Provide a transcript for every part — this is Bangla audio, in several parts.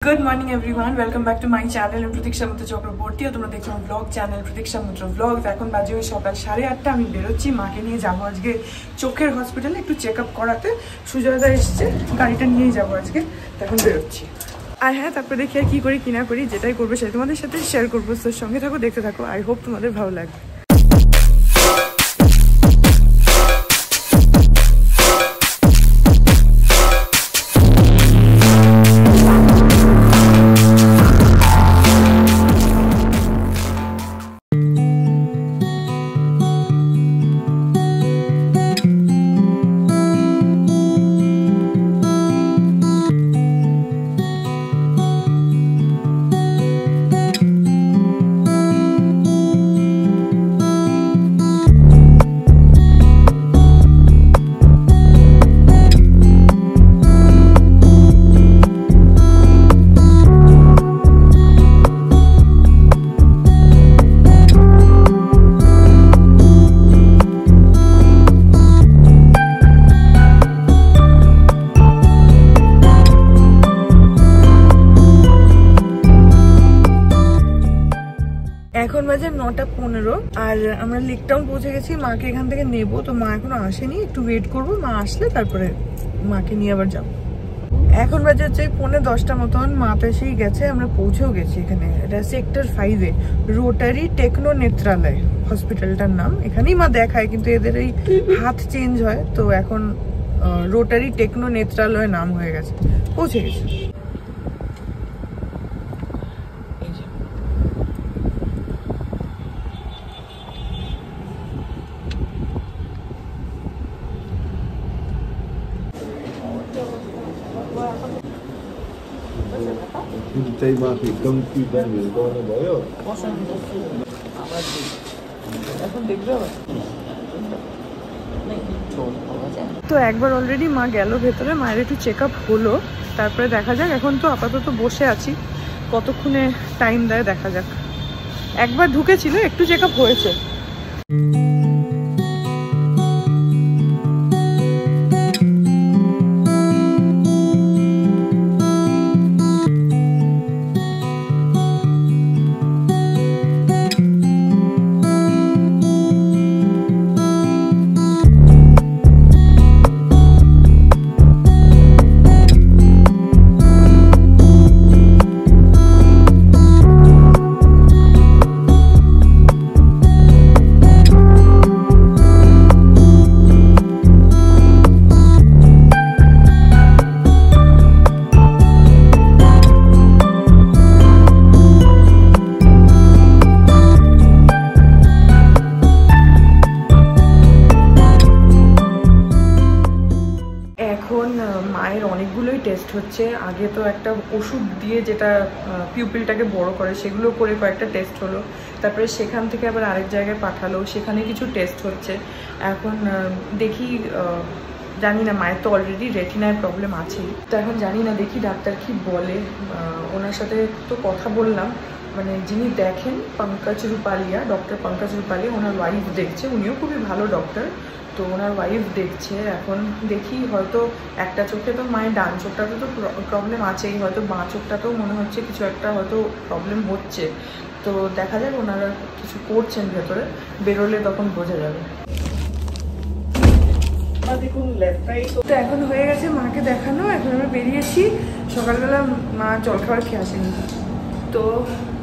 Good morning everyone, welcome back to my channel Pratiksha Mitra Chakraborty আর তোমরা দেখছো blog channel Pratiksha Mitra Vlogs। এখন বাজে ওই সকাল 8:30 আমি বেরোচ্ছি, মাকে নিয়ে যাবো আজকে চোখের হসপিটালে একটু চেক আপ করাতে। সুজয়দা এসছে, গাড়িটা নিয়েই যাবো আজকে, এখন বেরোচ্ছি। আর হ্যাঁ, তারপরে দেখি আর কি করি কি না করি, যেটাই করবো সেটা তোমাদের সাথে শেয়ার করবো। তোর সঙ্গে থাকো, দেখতে থাকো, আই হোপ তোমাদের ভালো লাগবে। এখন বাজে 9:15 আর আমরা লেক টাউন পৌঁছে গেছি। মাকে এখান থেকে নেবো, তো মা এখনো আসেনি, একটু ওয়েট করবো। মা আসলে তারপরে মাকে নিয়ে আবার যাবো। এখন বাজে হচ্ছে 9:45 মতন, মা তো এসেই গেছে, আমরা পৌঁছেও গেছি এখানে। এটা সেক্টর 5-এ রোটারি টেকনো নেত্রালয় হসপিটালটার নাম। এখানেই মা দেখায়, কিন্তু এদের এই হাত চেঞ্জ হয়, তো এখন রোটারি টেকনো নেত্রালয় নাম হয়ে গেছে। পৌঁছে গেছি। তো একবার অলরেডি মা গেল ভেতরে, মায়ের একটু চেক আপ হলো, তারপরে দেখা যাক। এখন তো আপাতত বসে আছি, কতক্ষণে টাইম দেয় দেখা যাক। একবার ঢুকেছিল, একটু চেক আপ হয়েছে। মায়ের অনেকগুলোই টেস্ট হচ্ছে। আগে তো একটা ওষুধ দিয়ে যেটা পিউপিলটাকে বড় করে, সেগুলো করে কয়েকটা টেস্ট হলো। তারপরে সেখান থেকে আবার আরেক জায়গায় পাঠালো, সেখানে কিছু টেস্ট হচ্ছে। এখন দেখি, জানি না, মায়ের তো অলরেডি রেটিনার প্রবলেম আছেই, তো এখন জানি না, দেখি ডাক্তার কি বলে। ওনার সাথে তো কথা বললাম, মানে যিনি দেখেন পঙ্কজ রূপালিয়া, ডক্টর পঙ্কজ রূপালিয়া, ওনার ওয়াইফ দেখছে, উনিও খুবই ভালো ডক্টর, তো ওনার ওয়াইফ দেখছে। এখন দেখি, হয়তো একটা চোখে তো মায়ের ডান চোখটাতে তো প্রবলেম আছেই, হয়তো বাঁ চোখটাতেও মনে হচ্ছে কিছু একটা হয়তো প্রবলেম হচ্ছে। তো দেখা যাক, ওনারা কিছু করছেন ভেতরে, বেরোলে তখন বোঝা যাবে। তো এখন হয়ে গেছে মাকে দেখানো, এখন আমরা বেরিয়েছি। সকালবেলা মা জলখাবার খেয়ে আসেনি, তো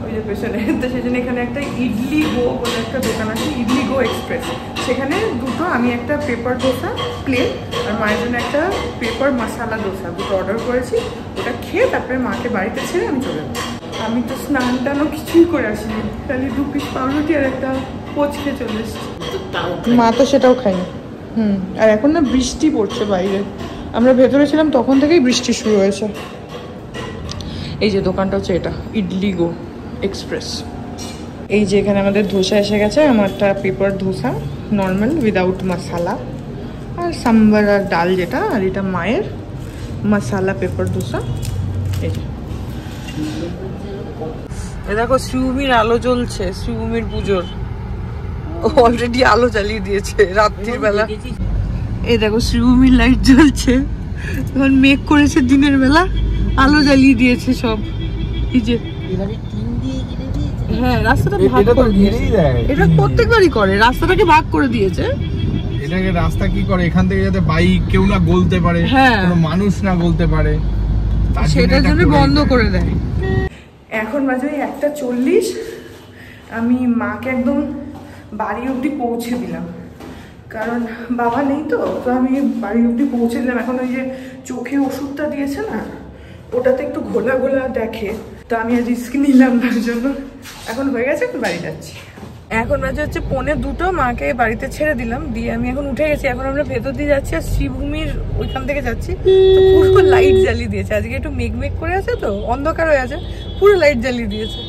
ওই যে পেছনে, তো সেই জন্য এখানে একটা ইডলি গো বলে একটা দোকান আছে, ইডলি গো এক্সপ্রেস। সেখানে দুটো, আমি একটা পেপার দোসা প্লেন আর মায়ের জন্য একটা পেপার মশালা দোসা, দুটো অর্ডার করেছি। ওটা খেয়ে তারপরে মাকে বাড়িতে ছেড়ে আমি চলে যাবো। আমি তো স্নান টানও কিছুই করে আসিনি, খালি 2 পিস পাউরুটি আর একটা পোচ খেয়ে চলে এসেছি। মা তো সেটাও খাইনি। আর এখন না বৃষ্টি পড়ছে বাইরে, আমরা ভেতরে ছিলাম তখন থেকেই বৃষ্টি শুরু হয়েছে। এই যে দোকানটা হচ্ছে এটা, ইডলি গো এক্সপ্রেস। এই যে এখানে আমাদের ধোসা এসে গেছে। আমারটা পেপার ধোসা নর্মাল উইদাউট মশালা, আর সাম্বার আর ডাল যেটা, আর এটা মায়ের মশালা পেপার ধোসা। এই যে দেখো শিউমির আলো জ্বলছে, শিউমির পুজোর অলরেডি আলো জ্বালিয়ে দিয়েছে রাত্রির বেলা। এই দেখো শিউমির লাইট জ্বলছে, এখন মেঘ করেছে দিনের বেলা, আলো জ্বালিয়ে দিয়েছে সব। এই যে হ্যাঁ, রাস্তাটা ভাগ করে দিয়েছে। এটা প্রত্যেকবারই করে, রাস্তাটাকে ভাগ করে দিয়েছে। এটাকে রাস্তা কি করে, এখান থেকে যাতে বাইক কেউ না গলতে পারে, কোনো মানুষ না গলতে পারে, সেটার জন্য বন্ধ করে দেয়। এখন বাজে 1:40। আমি মাকে একদম বাড়ি অবধি পৌঁছে দিলাম, কারণ বাবা নেই তো আমি বাড়ি অবধি পৌঁছে দিলাম। এখন ওই যে চোখে ওষুধটা দিয়েছে না, ওটাতে একটু ঘোলা ঘোলা দেখে, তো আমি আর রিস্ক নিলাম তার জন্য। এখন হয়ে গেছে, এখন বাড়ি যাচ্ছি। এখন বাজে হচ্ছে 1:45, মাকে বাড়িতে ছেড়ে দিলাম, দিয়ে আমি এখন উঠে গেছি। এখন আমরা ভেতর দিয়ে যাচ্ছি আর শ্রীভূমির ওইখান থেকে যাচ্ছি। তো পুরো লাইট জ্বালিয়ে দিয়েছে, আজকে একটু মেঘ করে আছে তো, অন্ধকার হয়ে আছে, পুরো লাইট জ্বালিয়ে দিয়েছে।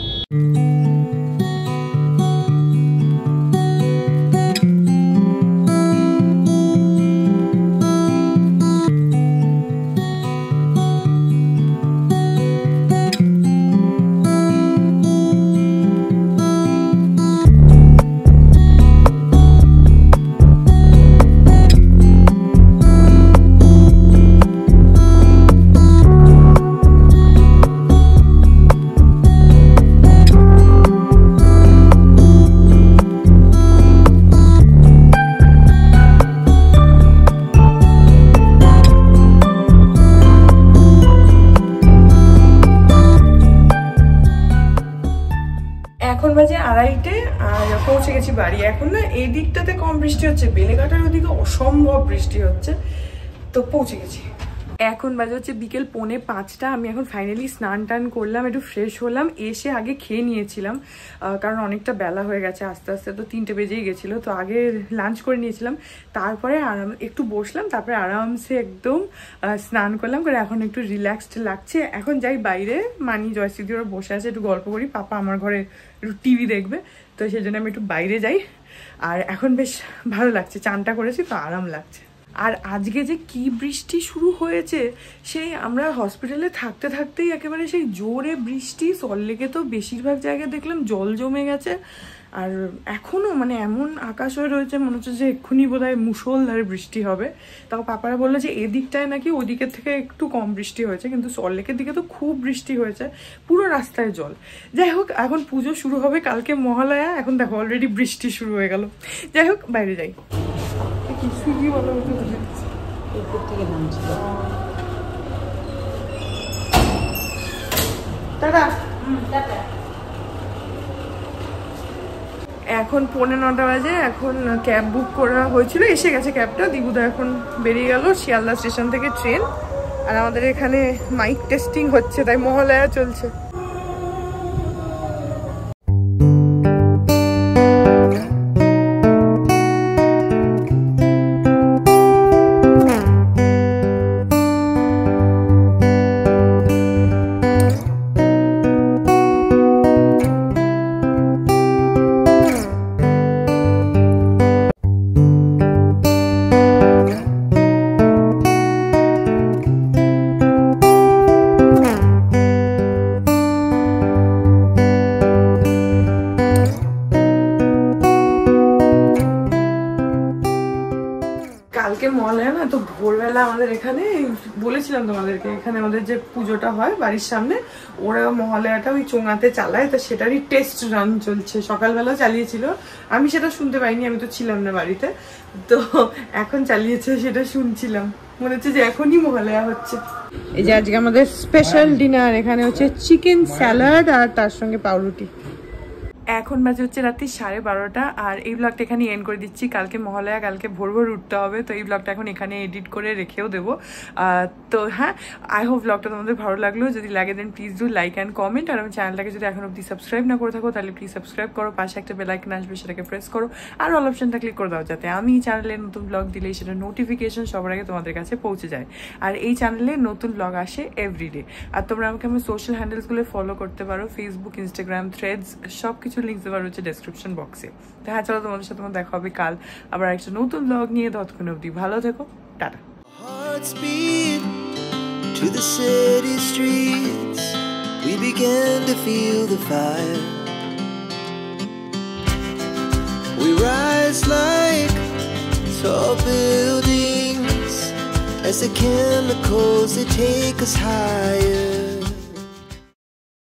এখন বাজে 2:30 আর পৌঁছে গেছি বাড়ি। এখন না এই দিকটাতে কম বৃষ্টি হচ্ছে, বেলেঘাটার ওদিকে অসম্ভব বৃষ্টি হচ্ছে। তো পৌঁছে গেছি। এখন বাজে হচ্ছে বিকেল 4:45। আমি এখন ফাইনালি স্নান টান করলাম, একটু ফ্রেশ হলাম, এসে আগে খেয়ে নিয়েছিলাম, কারণ অনেকটা বেলা হয়ে গেছে, আস্তে আস্তে তো 3টে বেজেই গেছিলো। তো আগে লাঞ্চ করে নিয়েছিলাম, তারপরে একটু বসলাম, তারপরে আরামসে একদম স্নান করলাম, করে এখন একটু রিল্যাক্সড লাগছে। এখন যাই বাইরে, মানি জয়শ্রীদি ওরা বসে আছে, একটু গল্প করি, পাপা আমার ঘরে একটু টিভি দেখবে, তো সেই জন্য আমি একটু বাইরে যাই। আর এখন বেশ ভালো লাগছে, চানটা করেছি তো আরাম লাগছে। আর আজকে যে কি বৃষ্টি শুরু হয়েছে, সেই আমরা হসপিটালে থাকতে থাকতেই একেবারে সেই জোরে বৃষ্টি। সল্টলেকে তো বেশিরভাগ জায়গায় দেখলাম জল জমে গেছে, আর এখনও মানে এমন আকাশ হয়ে রয়েছে, মনে হচ্ছে যে এক্ষুনি বোধহয় মুষলধারে বৃষ্টি হবে। তাও পাপারা বললো যে এদিকটায় নাকি ওই দিকের থেকে একটু কম বৃষ্টি হয়েছে, কিন্তু সল্টলেকের দিকে তো খুব বৃষ্টি হয়েছে, পুরো রাস্তায় জল। যাই হোক, এখন পুজো শুরু হবে, কালকে মহালয়া, এখন দেখো অলরেডি বৃষ্টি শুরু হয়ে গেল। যাই হোক, বাইরে যাই। সুইগি বলা হতে থেকে নামছিল। এখন 9:45 বাজে। এখন ক্যাব বুক করা হয়েছিল, এসে গেছে ক্যাবটা। দিগুদা এখন বেরিয়ে গেল, শিয়ালদা স্টেশন থেকে ট্রেন। আর আমাদের এখানে মাইক টেস্টিং হচ্ছে, তাই মহালয়া চলছে। কালকে মহালয়া না, তো ভোরবেলা আমাদের এখানে বলেছিলাম তোমাদেরকে, এখানে আমাদের যে পুজোটা হয় বাড়ির সামনে, ওরা মহালয়াটা ওই চোঙাতে চালায়, তো সেটারই টেস্ট রান চলছে। সকালবেলা চালিয়েছিল, আমি সেটা শুনতে পাইনি, আমি তো ছিলাম না বাড়িতে, তো এখন চালিয়েছে, সেটা শুনছিলাম। মনে হচ্ছে যে এখনই মহালয়া হচ্ছে। এই যে আজকে আমাদের স্পেশাল ডিনার, এখানে হচ্ছে চিকেন স্যালাড আর তার সঙ্গে পাউরুটি। এখন বাজে হচ্ছে রাত্রি 12:30, আর এই ব্লগটা এখানে এন্ড করে দিচ্ছি। কালকে মহালয়া, কালকে ভোর ভোর উঠতে হবে, তো এই ব্লগটা এখন এখানে এডিট করে রেখেও দেবো। তো হ্যাঁ, আই হোপ ব্লগটা তোমাদের ভালো লাগলো। যদি লাগে then please do like and comment. আর আমি চ্যানেলটাকে যদি এখন অব্দি সাবস্ক্রাইব না করে থাকো, তাহলে প্লিজ সাবস্ক্রাইব করো, পাশে একটা বেল আইকন আসবে, সেটাকে প্রেস করো, আর অল অপশনটা ক্লিক করে দাও, যাতে আমি চ্যানেলে নতুন ব্লগ দিলেই সেটা নোটিফিকেশন সবার আগে তোমাদের কাছে পৌঁছে যায়। আর এই চ্যানেলে নতুন ব্লগ আসে এভরিডে। আর তোমরা আমাকে আমার সোশ্যাল হ্যান্ডেলসগুলো ফলো করতে পারো, ফেসবুক, ইনস্টাগ্রাম, থ্রেডস, সব কিছু লিঙ্ক দেওয়ার হচ্ছে ডেসক্রিপশন বক্সে। তো হ্যাঁ, চলো তোমাদের সাথে দেখা হবে কাল আবার একটা নতুন ব্লগ নিয়ে। ততক্ষণ অবধি ভালো থেকো, tata. To the city streets, we began to feel the fire. We rise like tall buildings as the chemicals, they take us higher.